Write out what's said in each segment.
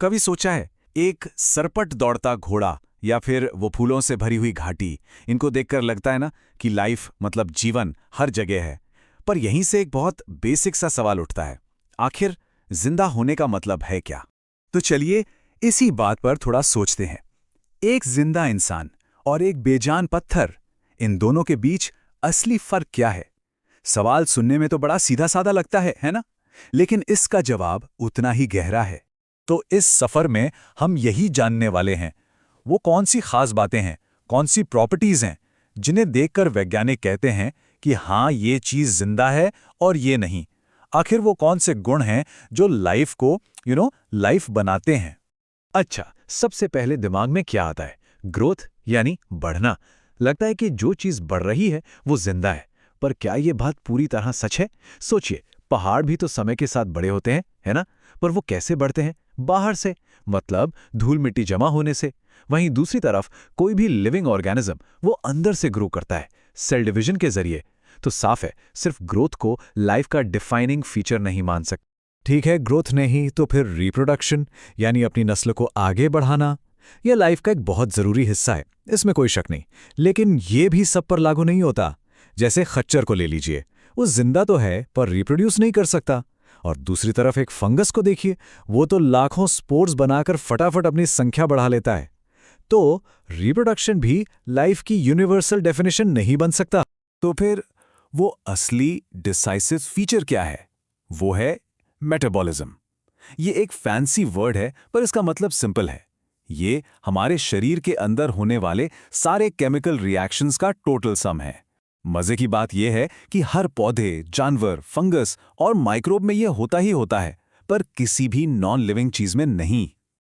कभी सोचा है, एक सरपट दौड़ता घोड़ा या फिर वो फूलों से भरी हुई घाटी, इनको देखकर लगता है ना कि लाइफ मतलब जीवन हर जगह है। पर यहीं से एक बहुत बेसिक सा सवाल उठता है, आखिर जिंदा होने का मतलब है क्या? तो चलिए इसी बात पर थोड़ा सोचते हैं। एक जिंदा इंसान और एक बेजान पत्थर, इन दोनों के बीच असली फर्क क्या है? सवाल सुनने में तो बड़ा सीधा साधा लगता है ना? लेकिन इसका जवाब उतना ही गहरा है। तो इस सफर में हम यही जानने वाले हैं, वो कौन सी खास बातें हैं, कौन सी प्रॉपर्टीज हैं, जिन्हें देखकर वैज्ञानिक कहते हैं कि हाँ, ये चीज जिंदा है और ये नहीं। आखिर वो कौन से गुण हैं जो लाइफ को लाइफ बनाते हैं। अच्छा, सबसे पहले दिमाग में क्या आता है? ग्रोथ, यानी बढ़ना। लगता है कि जो चीज बढ़ रही है वो जिंदा है। पर क्या ये बात पूरी तरह सच है? सोचिए, पहाड़ भी तो समय के साथ बड़े होते हैं, है ना? पर वो कैसे बढ़ते हैं? बाहर से, मतलब धूल मिट्टी जमा होने से। वहीं दूसरी तरफ कोई भी लिविंग ऑर्गेनिज्म वो अंदर से ग्रो करता है, सेल डिवीजन के जरिए। तो साफ है, सिर्फ ग्रोथ को लाइफ का डिफाइनिंग फीचर नहीं मान सकते। ठीक है, ग्रोथ नहीं तो फिर रिप्रोडक्शन, यानी अपनी नस्ल को आगे बढ़ाना, यह लाइफ का एक बहुत जरूरी हिस्सा है, इसमें कोई शक नहीं। लेकिन ये भी सब पर लागू नहीं होता। जैसे खच्चर को ले लीजिए, वो जिंदा तो है पर रिप्रोड्यूस नहीं कर सकता। और दूसरी तरफ एक फंगस को देखिए, वो तो लाखों स्पोर्स बनाकर फटाफट अपनी संख्या बढ़ा लेता है। तो रिप्रोडक्शन भी लाइफ की यूनिवर्सल डेफिनेशन नहीं बन सकता। तो फिर वो असली डिसाइसिव फीचर क्या है? वो है मेटाबॉलिज्म। ये एक फैंसी वर्ड है पर इसका मतलब सिंपल है। ये हमारे शरीर के अंदर होने वाले सारे केमिकल रिएक्शंस का टोटल सम है। मजे की बात यह है कि हर पौधे, जानवर, फंगस और माइक्रोब में यह होता ही होता है, पर किसी भी नॉन लिविंग चीज में नहीं।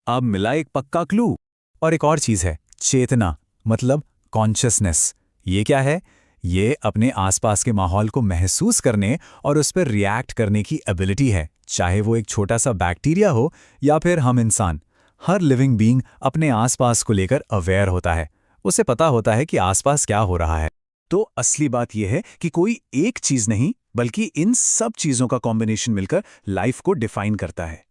अब मिला एक पक्का क्लू। और एक और चीज है, चेतना, मतलब कॉन्शियसनेस। ये क्या है? ये अपने आसपास के माहौल को महसूस करने और उस पर रिएक्ट करने की एबिलिटी है। चाहे वो एक छोटा सा बैक्टीरिया हो या फिर हम इंसान, हर लिविंग बीइंग अपने आसपास को लेकर अवेयर होता है। उसे पता होता है कि आसपास क्या हो रहा है। तो असली बात यह है कि कोई एक चीज नहीं, बल्कि इन सब चीजों का कॉम्बिनेशन मिलकर लाइफ को डिफाइन करता है।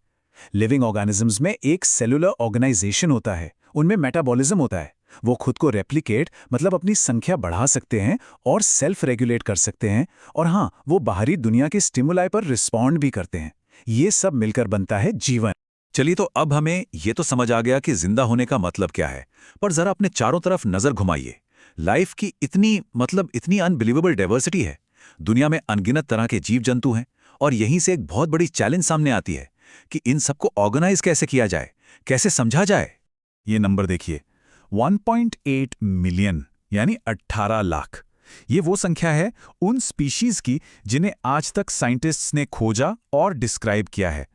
लिविंग ऑर्गेनिजम्स में एक सेलुलर ऑर्गेनाइजेशन होता है, उनमें मेटाबॉलिज्म होता है। वो खुद को रेप्लिकेट, मतलब अपनी संख्या बढ़ा सकते हैं और सेल्फ रेगुलेट कर सकते हैं। और हाँ, वो बाहरी दुनिया के स्टिमुलाई पर रिस्पॉन्ड भी करते हैं। ये सब मिलकर बनता है जीवन। चलिए, तो अब हमें ये तो समझ आ गया कि जिंदा होने का मतलब क्या है। पर जरा अपने चारों तरफ नजर घुमाइए। लाइफ की इतनी अनबिलीवेबल डाइवर्सिटी है। दुनिया में अनगिनत तरह के जीव जंतु हैं, और यहीं से एक बहुत बड़ी चैलेंज सामने आती है कि इन सबको ऑर्गेनाइज कैसे किया जाए, कैसे समझा जाए। ये नंबर देखिए, 1.8 मिलियन, यानी 18 लाख। ये वो संख्या है उन स्पीशीज की जिन्हें आज तक साइंटिस्ट्स ने खोजा और डिस्क्राइब किया है।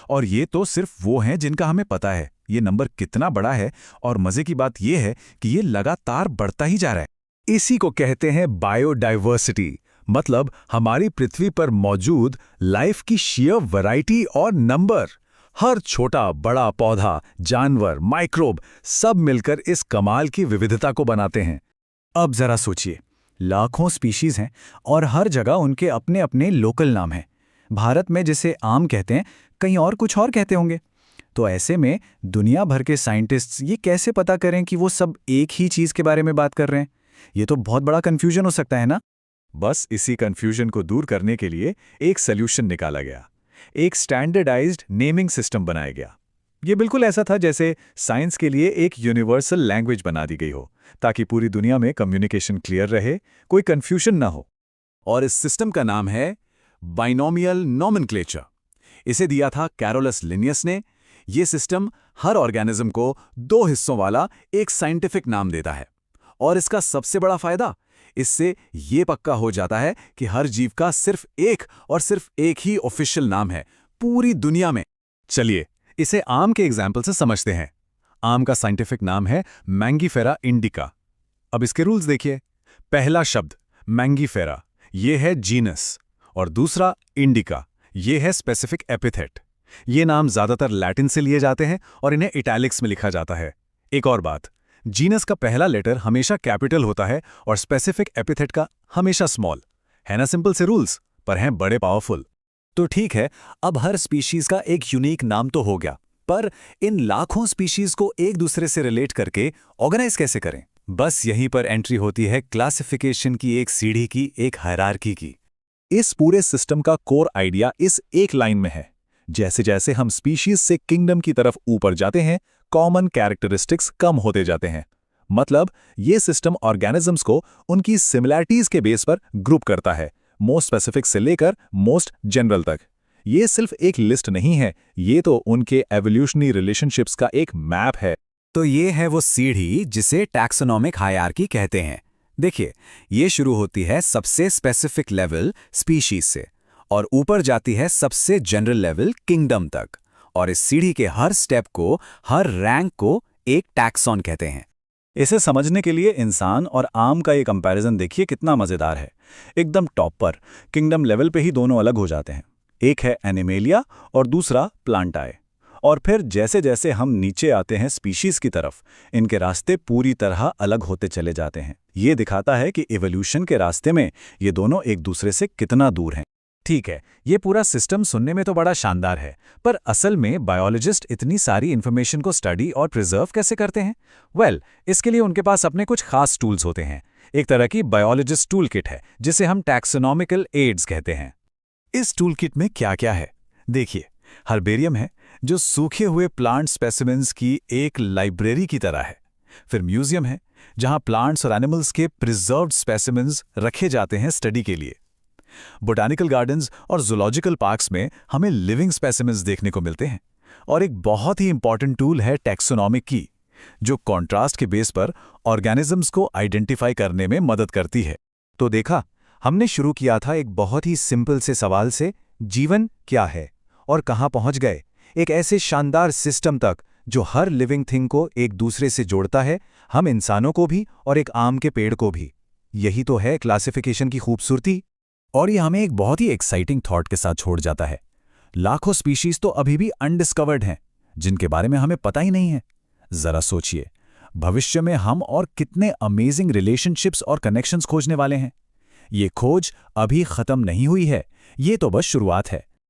और ये तो सिर्फ वो हैं जिनका हमें पता है। ये नंबर कितना बड़ा है, और मजे की बात ये है कि ये लगातार बढ़ता ही जा रहा है। इसी को कहते हैं बायोडाइवर्सिटी, मतलब हमारी पृथ्वी पर मौजूद लाइफ की शेयर वैरायटी और नंबर। हर छोटा बड़ा पौधा, जानवर, माइक्रोब, सब मिलकर इस कमाल की विविधता को बनाते हैं। अब जरा सोचिए, लाखों स्पीशीज हैं और हर जगह उनके अपने अपने लोकल नाम हैं। भारत में जिसे आम कहते हैं, कहीं और कुछ और कहते होंगे। तो ऐसे में दुनिया भर के साइंटिस्ट्स ये कैसे पता करें कि वो सब एक ही चीज के बारे में बात कर रहे हैं? ये तो बहुत बड़ा कंफ्यूजन हो सकता है ना। बस इसी कंफ्यूजन को दूर करने के लिए एक सॉल्यूशन निकाला गया। एक स्टैंडर्डाइज्ड नेमिंग सिस्टम बनाया गया। ये बिल्कुल ऐसा था जैसे साइंस के लिए एक यूनिवर्सल लैंग्वेज बना दी गई हो, ताकि पूरी दुनिया में कम्युनिकेशन क्लियर रहे, कोई कंफ्यूजन ना हो। और इस सिस्टम का नाम है बाइनोमियल नोमेनक्लेचर। इसे दिया था कैरोलस लिनियस ने। ये सिस्टम हर ऑर्गेनिज्म को दो हिस्सों वाला एक साइंटिफिक नाम देता है। और इसका सबसे बड़ा फायदा, इससे ये पक्का हो जाता है कि हर जीव का सिर्फ एक ही ऑफिशियल नाम है पूरी दुनिया में। चलिए, इसे आम के एग्जाम्पल से समझते हैं। आम का साइंटिफिक नाम है मैंगीफेरा इंडिका। अब इसके रूल्स देखिए। पहला शब्द मैंगीफेरा, ये है जीनस, और दूसरा इंडिका, ये है स्पेसिफिक एपिथेट। ये नाम ज्यादातर लैटिन से लिए जाते हैं और इन्हें इटैलिक्स में लिखा जाता है। एक और बात, जीनस का पहला लेटर हमेशा कैपिटल होता है और स्पेसिफिक एपिथेट का हमेशा स्मॉल। है ना सिंपल से रूल्स, पर हैं बड़े पावरफुल। तो ठीक है, अब हर स्पीशीज का एक यूनिक नाम तो हो गया, पर इन लाखों स्पीशीज को एक दूसरे से रिलेट करके ऑर्गेनाइज कैसे करें? बस यहीं पर एंट्री होती है क्लासिफिकेशन की एक सीढ़ी की, एक हायरार्की की। इस पूरे सिस्टम का कोर आइडिया इस एक लाइन में है। जैसे जैसे हम स्पीशीज से किंगडम की तरफ ऊपर जाते हैं, कॉमन कैरेक्टरिस्टिक्स कम होते जाते हैं। मतलब ये सिस्टम ऑर्गेनिजम्स को उनकी सिमिलैरिटीज के बेस पर ग्रुप करता है, मोस्ट स्पेसिफिक से लेकर मोस्ट जनरल तक। ये सिर्फ एक लिस्ट नहीं है, ये तो उनके एवोल्यूशनरी रिलेशनशिप्स का एक मैप है। तो ये है वो सीढ़ी जिसे टैक्सोनॉमिक हायरार्की कहते हैं। देखिए, ये शुरू होती है सबसे स्पेसिफिक लेवल स्पीशीज से और ऊपर जाती है सबसे जनरल लेवल किंगडम तक। और इस सीढ़ी के हर स्टेप को, हर रैंक को एक टैक्सॉन कहते हैं। इसे समझने के लिए इंसान और आम का ये कंपैरिजन देखिए कितना मजेदार है। एकदम टॉप पर किंगडम लेवल पे ही दोनों अलग हो जाते हैं। एक है एनिमेलिया और दूसरा प्लांटाए। और फिर जैसे जैसे हम नीचे आते हैं स्पीशीज की तरफ, इनके रास्ते पूरी तरह अलग होते चले जाते हैं। ये दिखाता है कि इवोल्यूशन के रास्ते में ये दोनों एक दूसरे से कितना दूर हैं। ठीक है, ये पूरा सिस्टम सुनने में तो बड़ा शानदार है, पर असल में बायोलॉजिस्ट इतनी सारी इन्फॉर्मेशन को स्टडी और प्रिजर्व कैसे करते हैं? इसके लिए उनके पास अपने कुछ खास टूल्स होते हैं। एक तरह की बायोलॉजिस्ट टूल किट है, जिसे हम टैक्सोनॉमिकल एड्स कहते हैं। इस टूल किट में क्या क्या है? देखिए, हर्बेरियम है, जो सूखे हुए प्लांट स्पेसिमेंस की एक लाइब्रेरी की तरह है। फिर म्यूजियम है, जहां प्लांट्स और एनिमल्स के प्रिजर्व्ड स्पेसिमेंस रखे जाते हैं स्टडी के लिए। बोटानिकल गार्डन्स और जूलॉजिकल पार्क्स में हमें लिविंग स्पेसिमेंस देखने को मिलते हैं। और एक बहुत ही इंपॉर्टेंट टूल है टैक्सोनॉमिक की, जो कॉन्ट्रास्ट के बेस पर ऑर्गेनिजम्स को आइडेंटिफाई करने में मदद करती है। तो देखा, हमने शुरू किया था एक बहुत ही सिंपल से सवाल से, जीवन क्या है, और कहां पहुंच गए एक ऐसे शानदार सिस्टम तक जो हर लिविंग थिंग को एक दूसरे से जोड़ता है, हम इंसानों को भी और एक आम के पेड़ को भी। यही तो है क्लासिफिकेशन की खूबसूरती। और ये हमें एक बहुत ही एक्साइटिंग थॉट के साथ छोड़ जाता है। लाखों स्पीशीज तो अभी भी अनडिस्कवर्ड हैं, जिनके बारे में हमें पता ही नहीं है। जरा सोचिए, भविष्य में हम और कितने अमेजिंग रिलेशनशिप्स और कनेक्शंस खोजने वाले हैं। ये खोज अभी खत्म नहीं हुई है, ये तो बस शुरुआत है।